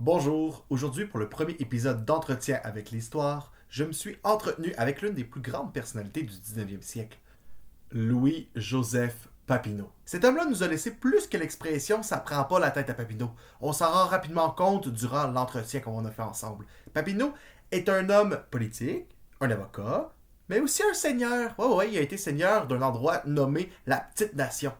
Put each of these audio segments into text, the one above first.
Bonjour, aujourd'hui pour le premier épisode d'Entretien avec l'Histoire, je me suis entretenu avec l'une des plus grandes personnalités du 19e siècle, Louis-Joseph Papineau. Cet homme-là nous a laissé plus que l'expression « ça prend pas la tête à Papineau ». On s'en rend rapidement compte durant l'entretien qu'on a fait ensemble. Papineau est un homme politique, un avocat, mais aussi un seigneur. Ouais, il a été seigneur d'un endroit nommé la Petite Nation.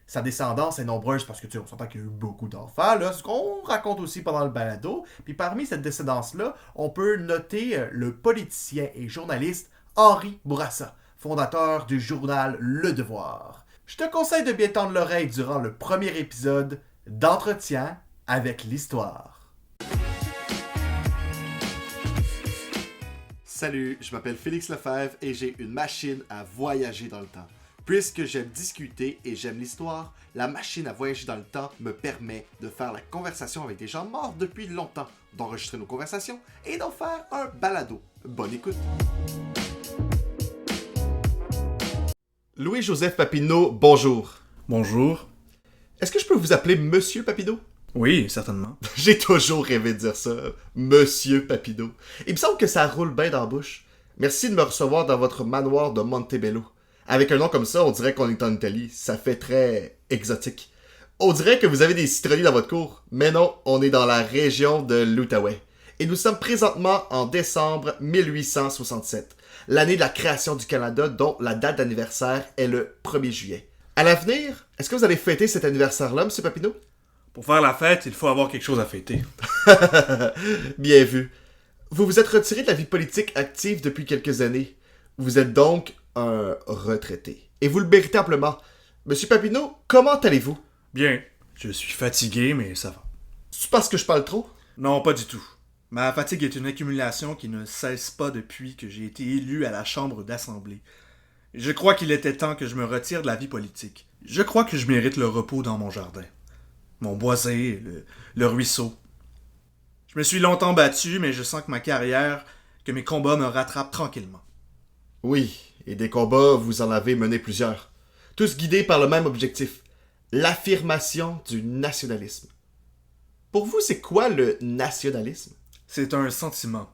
Sa descendance est nombreuse parce que on s'entend qu'il y a eu beaucoup d'enfants, là, ce qu'on raconte aussi pendant le balado. Puis parmi cette descendance-là, on peut noter le politicien et journaliste Henri Bourassa, fondateur du journal Le Devoir. Je te conseille de bien tendre l'oreille durant le premier épisode d'Entretien avec l'Histoire. Salut, je m'appelle Félix Lefebvre et j'ai une machine à voyager dans le temps. Puisque j'aime discuter et j'aime l'histoire, la machine à voyager dans le temps me permet de faire la conversation avec des gens morts depuis longtemps, d'enregistrer nos conversations et d'en faire un balado. Bonne écoute! Louis-Joseph Papineau, bonjour. Bonjour. Est-ce que je peux vous appeler Monsieur Papineau? Oui, certainement. J'ai toujours rêvé de dire ça, Monsieur Papineau. Il me semble que ça roule bien dans la bouche. Merci de me recevoir dans votre manoir de Montebello. Avec un nom comme ça, on dirait qu'on est en Italie. Ça fait très exotique. On dirait que vous avez des citronniers dans votre cour. Mais non, on est dans la région de l'Outaouais. Et nous sommes présentement en décembre 1867, l'année de la création du Canada dont la date d'anniversaire est le 1er juillet. À l'avenir, est-ce que vous allez fêter cet anniversaire-là, M. Papineau? Pour faire la fête, il faut avoir quelque chose à fêter. Bien vu. Vous vous êtes retiré de la vie politique active depuis quelques années. Vous êtes donc un retraité. Et vous le méritez amplement. Monsieur Papineau, comment allez-vous? Bien. Je suis fatigué, mais ça va. C'est parce que je parle trop? Non, pas du tout. Ma fatigue est une accumulation qui ne cesse pas depuis que j'ai été élu à la Chambre d'Assemblée. Je crois qu'il était temps que je me retire de la vie politique. Je crois que je mérite le repos dans mon jardin. Mon boisé, le ruisseau. Je me suis longtemps battu, mais je sens que ma carrière, que mes combats me rattrapent tranquillement. Oui, et des combats, vous en avez mené plusieurs. Tous guidés par le même objectif, l'affirmation du nationalisme. Pour vous, c'est quoi le nationalisme? C'est un sentiment,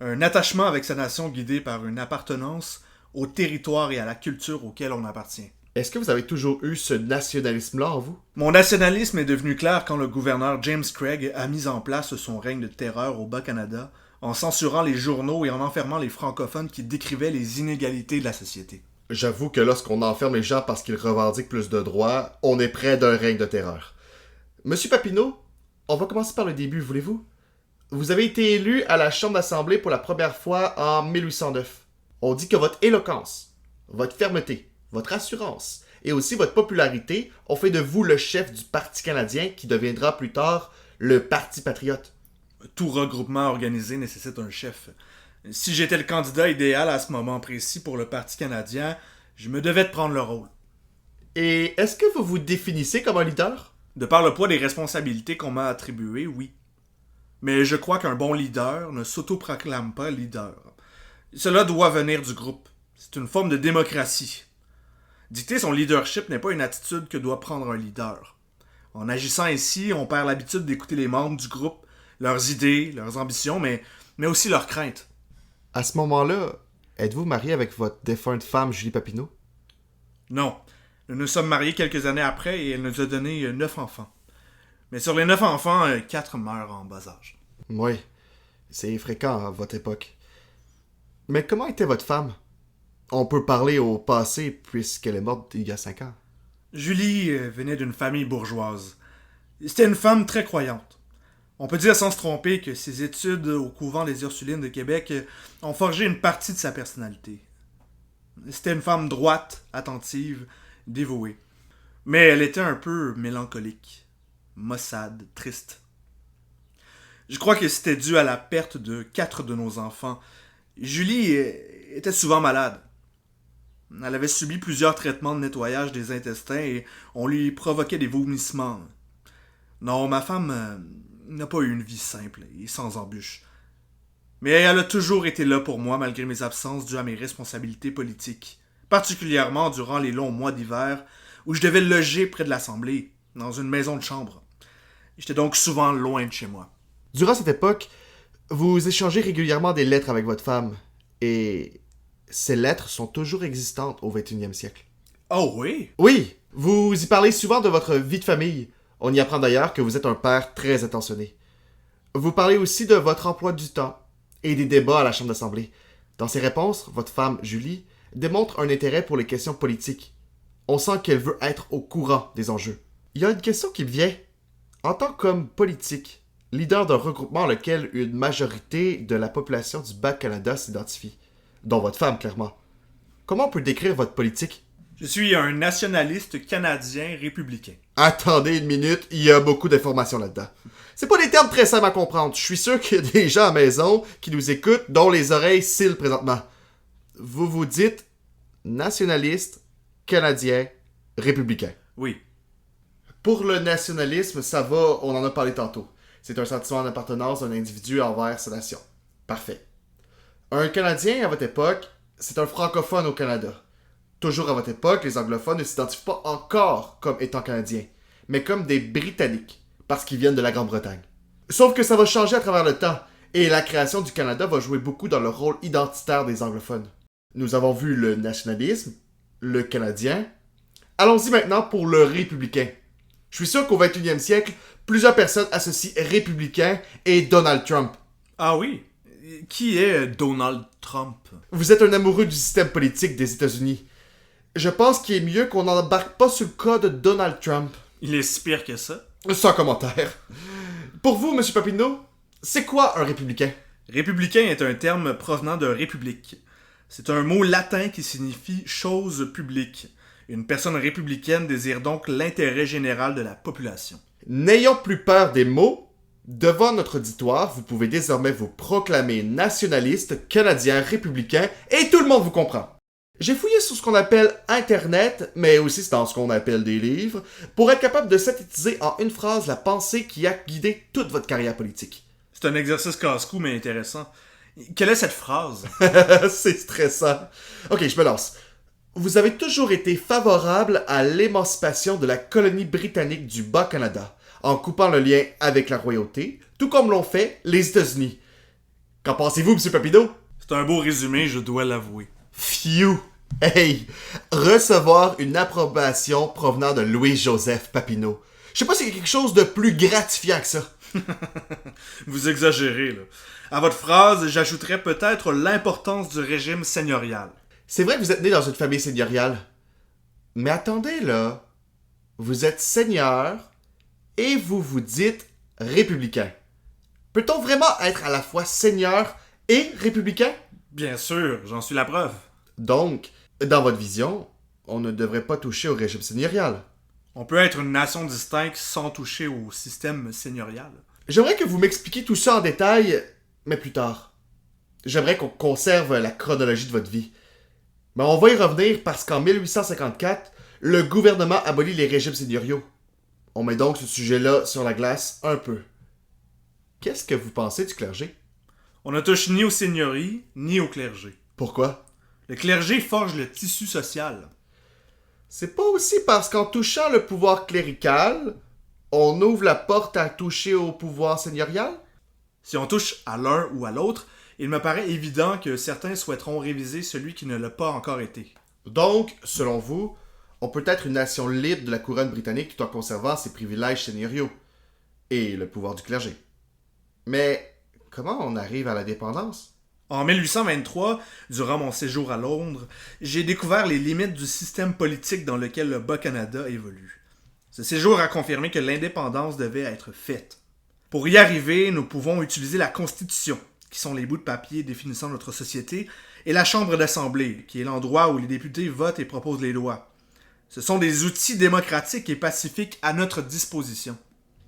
un attachement avec sa nation guidé par une appartenance au territoire et à la culture auquel on appartient. Est-ce que vous avez toujours eu ce nationalisme-là en vous? Mon nationalisme est devenu clair quand le gouverneur James Craig a mis en place son règne de terreur au Bas-Canada en censurant les journaux et en enfermant les francophones qui décrivaient les inégalités de la société. J'avoue que lorsqu'on enferme les gens parce qu'ils revendiquent plus de droits, on est près d'un règne de terreur. Monsieur Papineau, on va commencer par le début, voulez-vous? Vous avez été élu à la Chambre d'Assemblée pour la première fois en 1809. On dit que votre éloquence, votre fermeté, votre assurance et aussi votre popularité ont fait de vous le chef du Parti canadien qui deviendra plus tard le Parti patriote. Tout regroupement organisé nécessite un chef. Si j'étais le candidat idéal à ce moment précis pour le Parti canadien, je me devais de prendre le rôle. Et est-ce que vous vous définissez comme un leader? De par le poids des responsabilités qu'on m'a attribuées, oui. Mais je crois qu'un bon leader ne s'autoproclame pas leader. Cela doit venir du groupe. C'est une forme de démocratie. Dicter son leadership n'est pas une attitude que doit prendre un leader. En agissant ainsi, on perd l'habitude d'écouter les membres du groupe, leurs idées, leurs ambitions, mais aussi leurs craintes. À ce moment-là, êtes-vous marié avec votre défunte femme Julie Papineau? Non. Nous nous sommes mariés quelques années après et elle nous a donné 9 enfants. Mais sur les 9 enfants, 4 meurent en bas âge. Oui, c'est fréquent à votre époque. Mais comment était votre femme? On peut parler au passé puisqu'elle est morte il y a 5 ans. Julie venait d'une famille bourgeoise. C'était une femme très croyante. On peut dire sans se tromper que ses études au couvent des Ursulines de Québec ont forgé une partie de sa personnalité. C'était une femme droite, attentive, dévouée. Mais elle était un peu mélancolique, maussade, triste. Je crois que c'était dû à la perte de 4 de nos enfants. Julie était souvent malade. Elle avait subi plusieurs traitements de nettoyage des intestins et on lui provoquait des vomissements. Non, ma femme n'a pas eu une vie simple et sans embûches. Mais elle a toujours été là pour moi malgré mes absences dues à mes responsabilités politiques, particulièrement durant les longs mois d'hiver où je devais loger près de l'Assemblée, dans une maison de chambre. J'étais donc souvent loin de chez moi. Durant cette époque, vous échangez régulièrement des lettres avec votre femme, et ces lettres sont toujours existantes au 21e siècle. Oh oui? Oui, vous y parlez souvent de votre vie de famille. On y apprend d'ailleurs que vous êtes un père très attentionné. Vous parlez aussi de votre emploi du temps et des débats à la Chambre d'Assemblée. Dans ses réponses, votre femme, Julie, démontre un intérêt pour les questions politiques. On sent qu'elle veut être au courant des enjeux. Il y a une question qui me vient. En tant qu'homme politique, leader d'un regroupement auquel une majorité de la population du Bas-Canada s'identifie, dont votre femme, clairement, comment on peut décrire votre politique? Je suis un nationaliste canadien républicain. Attendez une minute, il y a beaucoup d'informations là-dedans. C'est pas des termes très simples à comprendre. Je suis sûr qu'il y a des gens à la maison qui nous écoutent dont les oreilles scillent présentement. Vous vous dites nationaliste, canadien, républicain. Oui. Pour le nationalisme, ça va, on en a parlé tantôt. C'est un sentiment d'appartenance d'un individu envers sa nation. Parfait. Un Canadien à votre époque, c'est un francophone au Canada. Toujours à votre époque, les anglophones ne s'identifient pas encore comme étant canadiens, mais comme des Britanniques, parce qu'ils viennent de la Grande-Bretagne. Sauf que ça va changer à travers le temps, et la création du Canada va jouer beaucoup dans le rôle identitaire des anglophones. Nous avons vu le nationalisme, le canadien. Allons-y maintenant pour le républicain. Je suis sûr qu'au 21e siècle, plusieurs personnes associent républicain et Donald Trump. Ah oui? Qui est Donald Trump? Vous êtes un amoureux du système politique des États-Unis. Je pense qu'il est mieux qu'on n'embarque pas sur le cas de Donald Trump. Il est si pire que ça? Sans commentaire. Pour vous, M. Papineau, c'est quoi un républicain? Républicain est un terme provenant de république. C'est un mot latin qui signifie chose publique. Une personne républicaine désire donc l'intérêt général de la population. N'ayons plus peur des mots. Devant notre auditoire, vous pouvez désormais vous proclamer nationaliste, canadien, républicain, et tout le monde vous comprend. J'ai fouillé sur ce qu'on appelle Internet, mais aussi dans ce qu'on appelle des livres, pour être capable de synthétiser en une phrase la pensée qui a guidé toute votre carrière politique. C'est un exercice casse-cou, mais intéressant. Quelle est cette phrase? C'est stressant. Ok, je me lance. Vous avez toujours été favorable à l'émancipation de la colonie britannique du Bas-Canada, en coupant le lien avec la royauté, tout comme l'ont fait les États-Unis. Qu'en pensez-vous, M. Papineau? C'est un beau résumé, je dois l'avouer. Phew! Hey! Recevoir une approbation provenant de Louis-Joseph Papineau. Je sais pas s'il y a quelque chose de plus gratifiant que ça. Vous exagérez, là. À votre phrase, j'ajouterais peut-être l'importance du régime seigneurial. C'est vrai que vous êtes né dans une famille seigneuriale. Mais attendez, là. Vous êtes seigneur et vous vous dites républicain. Peut-on vraiment être à la fois seigneur et républicain? Bien sûr, j'en suis la preuve. Donc, dans votre vision, on ne devrait pas toucher au régime seigneurial. On peut être une nation distincte sans toucher au système seigneurial. J'aimerais que vous m'expliquiez tout ça en détail, mais plus tard. J'aimerais qu'on conserve la chronologie de votre vie. Mais on va y revenir parce qu'en 1854, le gouvernement abolit les régimes seigneuriaux. On met donc ce sujet-là sur la glace un peu. Qu'est-ce que vous pensez du clergé? On ne touche ni aux seigneuries, ni au clergé. Pourquoi? Le clergé forge le tissu social. C'est pas aussi parce qu'en touchant le pouvoir clérical, on ouvre la porte à toucher au pouvoir seigneurial? Si on touche à l'un ou à l'autre, il me paraît évident que certains souhaiteront réviser celui qui ne l'a pas encore été. Donc, selon vous, on peut être une nation libre de la couronne britannique tout en conservant ses privilèges seigneuriaux et le pouvoir du clergé. Mais comment on arrive à la dépendance? En 1823, durant mon séjour à Londres, j'ai découvert les limites du système politique dans lequel le Bas-Canada évolue. Ce séjour a confirmé que l'indépendance devait être faite. Pour y arriver, nous pouvons utiliser la Constitution, qui sont les bouts de papier définissant notre société, et la Chambre d'Assemblée, qui est l'endroit où les députés votent et proposent les lois. Ce sont des outils démocratiques et pacifiques à notre disposition.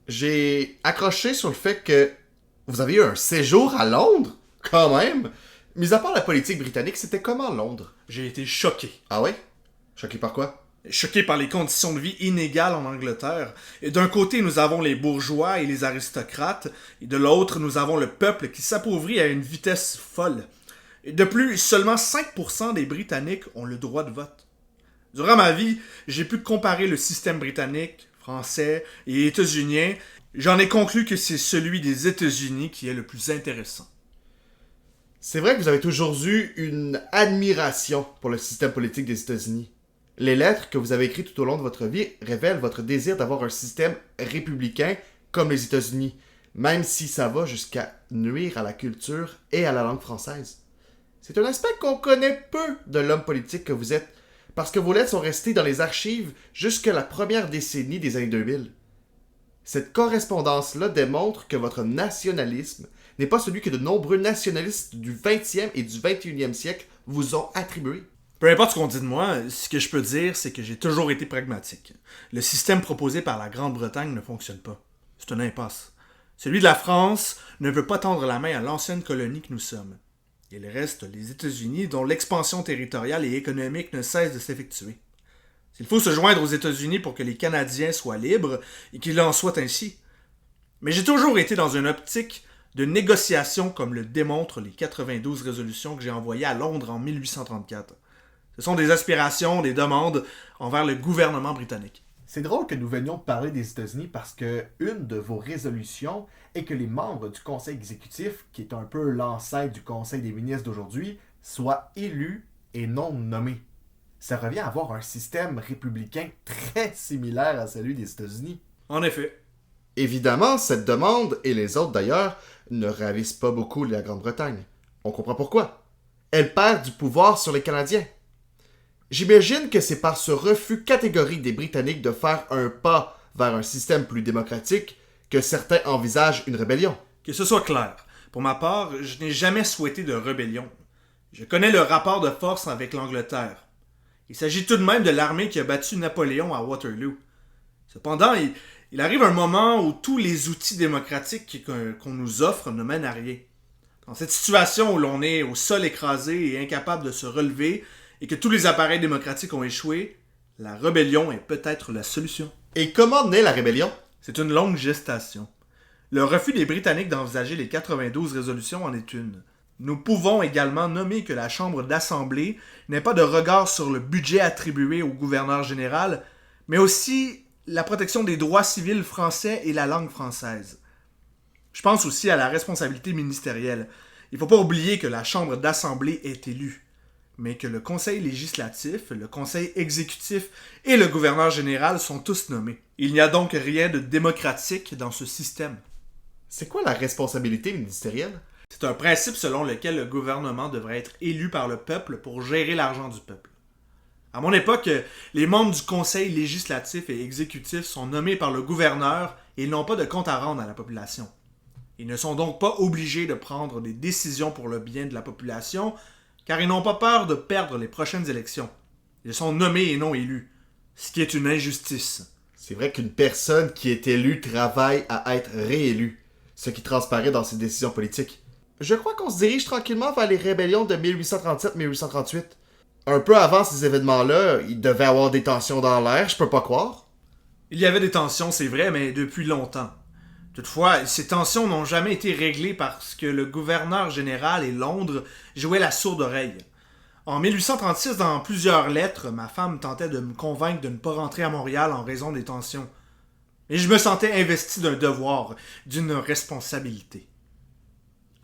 J'ai accroché sur le fait que vous avez eu un séjour à Londres, quand même. Mis à part la politique britannique, c'était comment Londres? J'ai été choqué. Ah ouais? Choqué par quoi? Choqué par les conditions de vie inégales en Angleterre. Et d'un côté, nous avons les bourgeois et les aristocrates, et de l'autre, nous avons le peuple qui s'appauvrit à une vitesse folle. Et de plus, seulement 5% des Britanniques ont le droit de vote. Durant ma vie, j'ai pu comparer le système britannique, français et états-unien, J'en ai conclu que c'est celui des États-Unis qui est le plus intéressant. C'est vrai que vous avez toujours eu une admiration pour le système politique des États-Unis. Les lettres que vous avez écrites tout au long de votre vie révèlent votre désir d'avoir un système républicain comme les États-Unis, même si ça va jusqu'à nuire à la culture et à la langue française. C'est un aspect qu'on connaît peu de l'homme politique que vous êtes, parce que vos lettres sont restées dans les archives jusqu'à la première décennie des années 2000. Cette correspondance-là démontre que votre nationalisme n'est pas celui que de nombreux nationalistes du 20e et du 21e siècle vous ont attribué. Peu importe ce qu'on dit de moi, ce que je peux dire, c'est que j'ai toujours été pragmatique. Le système proposé par la Grande-Bretagne ne fonctionne pas. C'est une impasse. Celui de la France ne veut pas tendre la main à l'ancienne colonie que nous sommes. Il reste les États-Unis dont l'expansion territoriale et économique ne cesse de s'effectuer. S'il faut se joindre aux États-Unis pour que les Canadiens soient libres, et qu'il en soit ainsi. Mais j'ai toujours été dans une optique de négociation comme le démontrent les 92 résolutions que j'ai envoyées à Londres en 1834. Ce sont des aspirations, des demandes envers le gouvernement britannique. C'est drôle que nous venions de parler des États-Unis parce que une de vos résolutions est que les membres du Conseil exécutif, qui est un peu l'ancêtre du Conseil des ministres d'aujourd'hui, soient élus et non nommés. Ça revient à avoir un système républicain très similaire à celui des États-Unis. En effet. Évidemment, cette demande, et les autres d'ailleurs, ne ravissent pas beaucoup la Grande-Bretagne. On comprend pourquoi. Elle perd du pouvoir sur les Canadiens. J'imagine que c'est par ce refus catégorique des Britanniques de faire un pas vers un système plus démocratique que certains envisagent une rébellion. Que ce soit clair. Pour ma part, je n'ai jamais souhaité de rébellion. Je connais le rapport de force avec l'Angleterre. Il s'agit tout de même de l'armée qui a battu Napoléon à Waterloo. Cependant, il arrive un moment où tous les outils démocratiques qu'on nous offre ne mènent à rien. Dans cette situation où l'on est au sol écrasé et incapable de se relever, et que tous les appareils démocratiques ont échoué, la rébellion est peut-être la solution. Et comment naît la rébellion? C'est une longue gestation. Le refus des Britanniques d'envisager les 92 résolutions en est une. Nous pouvons également nommer que la Chambre d'Assemblée n'ait pas de regard sur le budget attribué au gouverneur général, mais aussi la protection des droits civils français et la langue française. Je pense aussi à la responsabilité ministérielle. Il ne faut pas oublier que la Chambre d'Assemblée est élue, mais que le Conseil législatif, le Conseil exécutif et le gouverneur général sont tous nommés. Il n'y a donc rien de démocratique dans ce système. C'est quoi la responsabilité ministérielle? C'est un principe selon lequel le gouvernement devrait être élu par le peuple pour gérer l'argent du peuple. À mon époque, les membres du Conseil législatif et exécutif sont nommés par le gouverneur et ils n'ont pas de compte à rendre à la population. Ils ne sont donc pas obligés de prendre des décisions pour le bien de la population, car ils n'ont pas peur de perdre les prochaines élections. Ils sont nommés et non élus, ce qui est une injustice. C'est vrai qu'une personne qui est élue travaille à être réélue, ce qui transparaît dans ses décisions politiques. Je crois qu'on se dirige tranquillement vers les rébellions de 1837-1838. Un peu avant ces événements-là, il devait y avoir des tensions dans l'air, je peux pas croire. Il y avait des tensions, c'est vrai, mais depuis longtemps. Toutefois, ces tensions n'ont jamais été réglées parce que le gouverneur général et Londres jouaient la sourde oreille. En 1836, dans plusieurs lettres, ma femme tentait de me convaincre de ne pas rentrer à Montréal en raison des tensions. Et je me sentais investi d'un devoir, d'une responsabilité.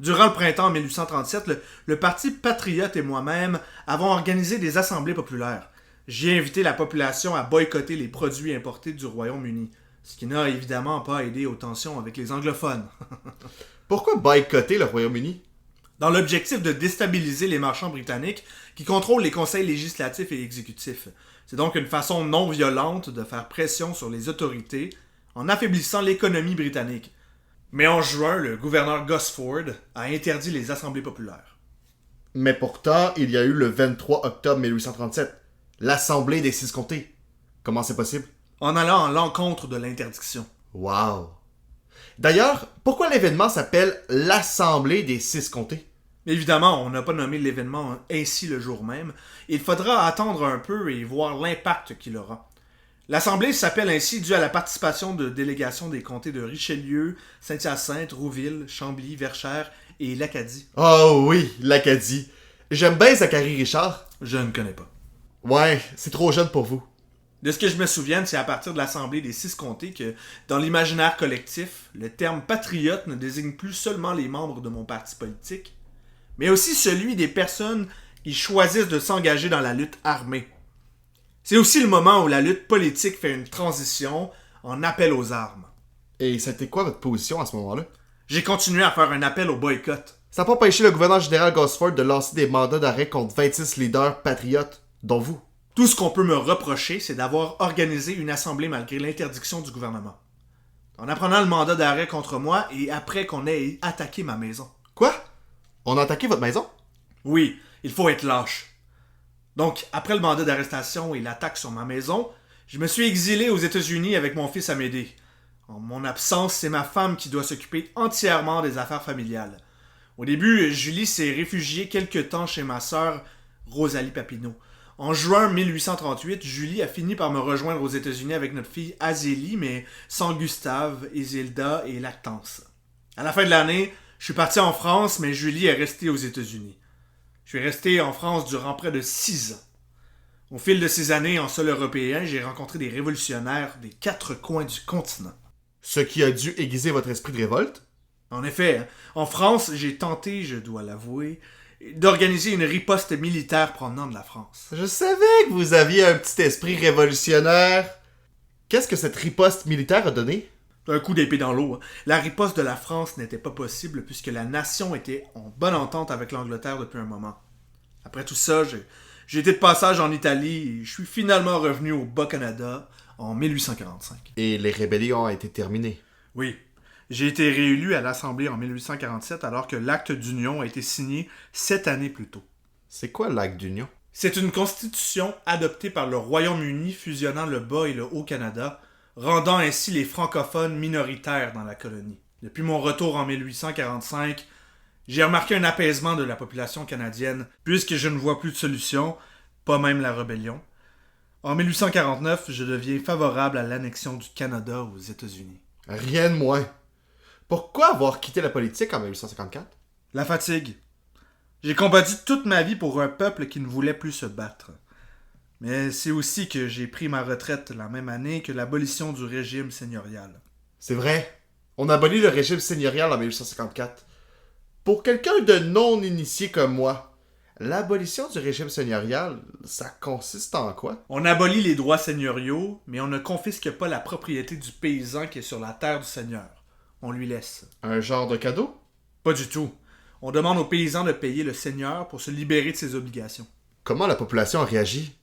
Durant le printemps 1837, le Parti patriote et moi-même avons organisé des assemblées populaires. J'ai invité la population à boycotter les produits importés du Royaume-Uni. Ce qui n'a évidemment pas aidé aux tensions avec les anglophones. Pourquoi boycotter le Royaume-Uni? Dans l'objectif de déstabiliser les marchands britanniques qui contrôlent les conseils législatifs et exécutifs. C'est donc une façon non violente de faire pression sur les autorités en affaiblissant l'économie britannique. Mais en juin, le gouverneur Gosford a interdit les assemblées populaires. Mais pourtant, il y a eu le 23 octobre 1837, l'Assemblée des 6 comtés. Comment c'est possible? En allant à l'encontre de l'interdiction. Wow! D'ailleurs, pourquoi l'événement s'appelle l'Assemblée des 6 comtés? Évidemment, on n'a pas nommé l'événement ainsi le jour même. Il faudra attendre un peu et voir l'impact qu'il aura. L'Assemblée s'appelle ainsi dû à la participation de délégations des comtés de Richelieu, Saint-Hyacinthe, Rouville, Chambly, Verchères et l'Acadie. Oh oui, l'Acadie. J'aime bien Zachary Richard. Je ne connais pas. Ouais, c'est trop jeune pour vous. De ce que je me souvienne, c'est à partir de l'Assemblée des 6 comtés que, dans l'imaginaire collectif, le terme patriote ne désigne plus seulement les membres de mon parti politique, mais aussi celui des personnes qui choisissent de s'engager dans la lutte armée. C'est aussi le moment où la lutte politique fait une transition en appel aux armes. Et c'était quoi votre position à ce moment-là? J'ai continué à faire un appel au boycott. Ça n'a pas empêché le gouverneur général Gosford de lancer des mandats d'arrêt contre 26 leaders patriotes, dont vous. Tout ce qu'on peut me reprocher, c'est d'avoir organisé une assemblée malgré l'interdiction du gouvernement. En apprenant le mandat d'arrêt contre moi et après qu'on ait attaqué ma maison. Quoi? On a attaqué votre maison? Oui, il faut être lâche. Donc, après le mandat d'arrestation et l'attaque sur ma maison, je me suis exilé aux États-Unis avec mon fils à m'aider. En mon absence, c'est ma femme qui doit s'occuper entièrement des affaires familiales. Au début, Julie s'est réfugiée quelque temps chez ma sœur, Rosalie Papineau. En juin 1838, Julie a fini par me rejoindre aux États-Unis avec notre fille Azélie, mais sans Gustave, Isilda et Lactance. À la fin de l'année, je suis parti en France, mais Julie est restée aux États-Unis. Je suis resté en France durant près de 6 ans. Au fil de ces années en sol européen, j'ai rencontré des révolutionnaires des 4 coins du continent. Ce qui a dû aiguiser votre esprit de révolte? En effet, en France, j'ai tenté, je dois l'avouer, d'organiser une riposte militaire provenant de la France. Je savais que vous aviez un petit esprit révolutionnaire. Qu'est-ce que cette riposte militaire a donné? Un coup d'épée dans l'eau. La riposte de la France n'était pas possible puisque la nation était en bonne entente avec l'Angleterre depuis un moment. Après tout ça, j'ai été de passage en Italie et je suis finalement revenu au Bas-Canada en 1845. Et les rébellions ont été terminées. Oui. J'ai été réélu à l'Assemblée en 1847 alors que l'acte d'union a été signé 7 années plus tôt. C'est quoi l'acte d'union? C'est une constitution adoptée par le Royaume-Uni fusionnant le Bas et le Haut-Canada, rendant ainsi les francophones minoritaires dans la colonie. Depuis mon retour en 1845, j'ai remarqué un apaisement de la population canadienne, puisque je ne vois plus de solution, pas même la rébellion. En 1849, je deviens favorable à l'annexion du Canada aux États-Unis. Rien de moins. Pourquoi avoir quitté la politique en 1854? La fatigue. J'ai combattu toute ma vie pour un peuple qui ne voulait plus se battre. Mais c'est aussi que j'ai pris ma retraite la même année que l'abolition du régime seigneurial. C'est vrai. On abolit le régime seigneurial en 1854. Pour quelqu'un de non-initié comme moi, l'abolition du régime seigneurial, ça consiste en quoi? On abolit les droits seigneuriaux, mais on ne confisque pas la propriété du paysan qui est sur la terre du seigneur. On lui laisse. Un genre de cadeau? Pas du tout. On demande aux paysans de payer le seigneur pour se libérer de ses obligations. Comment la population a réagi?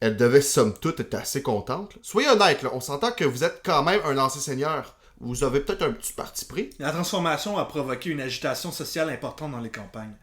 Elle devait somme toute être assez contente. Soyez honnête, là, on s'entend que vous êtes quand même un ancien seigneur. Vous avez peut-être un petit parti pris. La transformation a provoqué une agitation sociale importante dans les campagnes.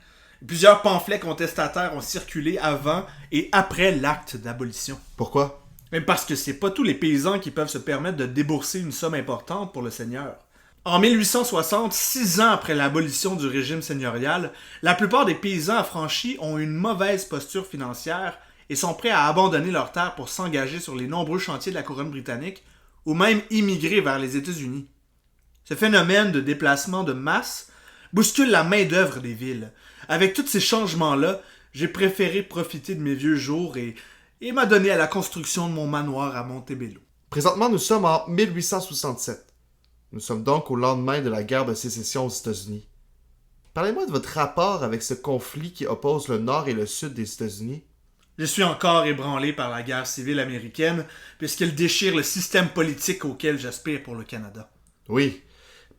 Plusieurs pamphlets contestataires ont circulé avant et après l'acte d'abolition. Pourquoi? Même parce que c'est pas tous les paysans qui peuvent se permettre de débourser une somme importante pour le seigneur. En 1860, 6 ans après l'abolition du régime seigneurial, la plupart des paysans affranchis ont une mauvaise posture financière et sont prêts à abandonner leurs terres pour s'engager sur les nombreux chantiers de la couronne britannique ou même immigrer vers les États-Unis. Ce phénomène de déplacement de masse bouscule la main-d'œuvre des villes. Avec tous ces changements-là, j'ai préféré profiter de mes vieux jours et m'adonner à la construction de mon manoir à Montebello. Présentement, nous sommes en 1867. Nous sommes donc au lendemain de la guerre de sécession aux États-Unis. Parlez-moi de votre rapport avec ce conflit qui oppose le nord et le sud des États-Unis. Je suis encore ébranlé par la guerre civile américaine, puisqu'elle déchire le système politique auquel j'aspire pour le Canada. Oui.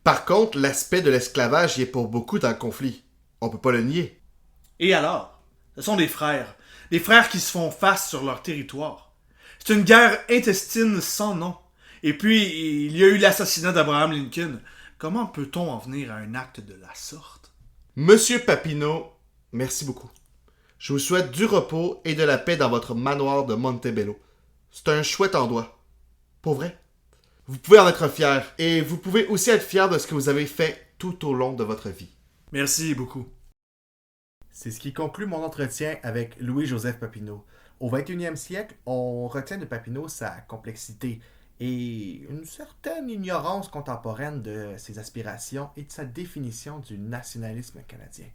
Par contre, l'aspect de l'esclavage y est pour beaucoup dans le conflit. On peut pas le nier. Et alors? Ce sont des frères qui se font face sur leur territoire. C'est une guerre intestine sans nom. Et puis, il y a eu l'assassinat d'Abraham Lincoln. Comment peut-on en venir à un acte de la sorte? Monsieur Papineau, merci beaucoup. Je vous souhaite du repos et de la paix dans votre manoir de Montebello. C'est un chouette endroit. Pour vrai. Vous pouvez en être fier. Et vous pouvez aussi être fier de ce que vous avez fait tout au long de votre vie. Merci beaucoup. C'est ce qui conclut mon entretien avec Louis-Joseph Papineau. Au 21e siècle, on retient de Papineau sa complexité et une certaine ignorance contemporaine de ses aspirations et de sa définition du nationalisme canadien.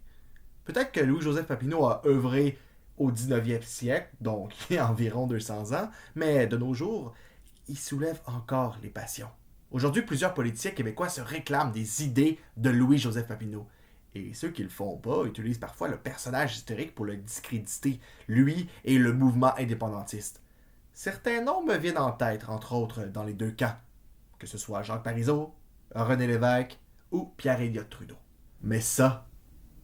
Peut-être que Louis-Joseph Papineau a œuvré au 19e siècle, donc il y a environ 200 ans, mais de nos jours, il soulève encore les passions. Aujourd'hui, plusieurs politiciens québécois se réclament des idées de Louis-Joseph Papineau. Et ceux qui le font pas utilisent parfois le personnage historique pour le discréditer, lui et le mouvement indépendantiste. Certains noms me viennent en tête, entre autres, dans les deux cas, que ce soit Jacques Parizeau, René Lévesque ou Pierre-Éliott Trudeau. Mais ça,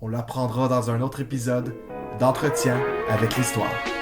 on l'apprendra dans un autre épisode d'Entretien avec l'Histoire.